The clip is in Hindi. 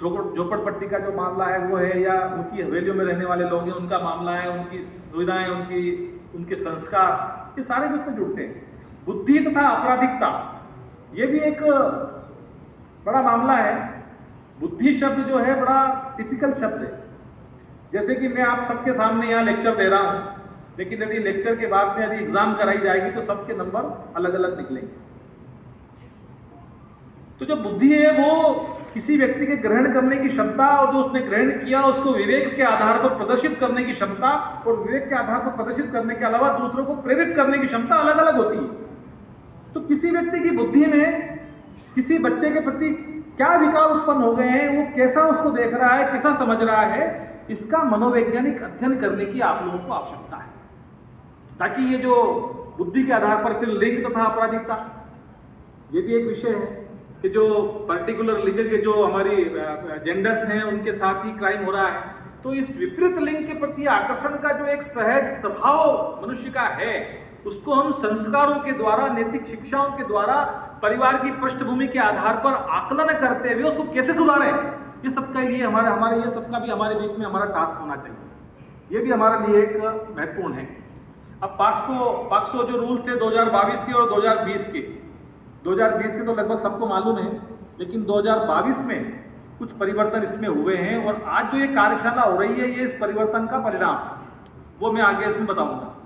झोपड़पट्टी का जो मामला है वो है, या ऊंची हवेलियों में रहने वाले लोग हैं उनका मामला है, उनकी सुविधाएं, उनके संस्कार, ये सारे भी उसमें जुड़ते हैं। बुद्धि तथा आपराधिकता, ये भी एक बड़ा मामला है। बुद्धि शब्द जो है बड़ा टिपिकल शब्द है। जैसे कि मैं आप सबके सामने यहाँ लेक्चर दे रहा हूँ, लेकिन यदि लेक्चर के बाद में यदि एग्जाम कराई जाएगी तो सबके नंबर अलग अलग निकलेंगे। तो जो बुद्धि है वो किसी व्यक्ति के ग्रहण करने की क्षमता, और जो उसने ग्रहण किया उसको विवेक के आधार पर प्रदर्शित करने की क्षमता, और विवेक के आधार पर प्रदर्शित करने के अलावा दूसरों को प्रेरित करने की क्षमता अलग अलग होती है। तो किसी व्यक्ति की बुद्धि में किसी बच्चे के प्रति क्या विकार उत्पन्न हो गए हैं, वो कैसा उसको देख रहा है, कैसा समझ रहा है, इसका मनोवैज्ञानिक अध्ययन करने की आप लोगों को आवश्यकता है, ताकि ये जो बुद्धि के आधार पर फिर लिंग तथा अपराधिकता, ये भी एक विषय है कि जो पर्टिकुलर लिंग के जो हमारी जेंडर्स हैं उनके साथ ही क्राइम हो रहा है। तो इस विपरीत लिंग के प्रति आकर्षण का जो एक सहज स्वभाव मनुष्य का है, उसको हम संस्कारों के द्वारा, नैतिक शिक्षाओं के द्वारा, परिवार की पृष्ठभूमि के आधार पर आकलन करते हुए उसको कैसे सुधारें, ये सबका लिए हमारे ये सबका भी हमारे बीच में हमारा टास्क होना चाहिए। ये भी हमारे लिए एक महत्वपूर्ण है। अब पाक्सो जो रूल थे 2022 के और 2020 के, 2020 के तो लगभग सबको मालूम है, लेकिन 2022 में कुछ परिवर्तन इसमें हुए हैं, और आज जो ये कार्यशाला हो रही है ये इस परिवर्तन का परिणाम, वो मैं आगे इसमें बताऊंगा।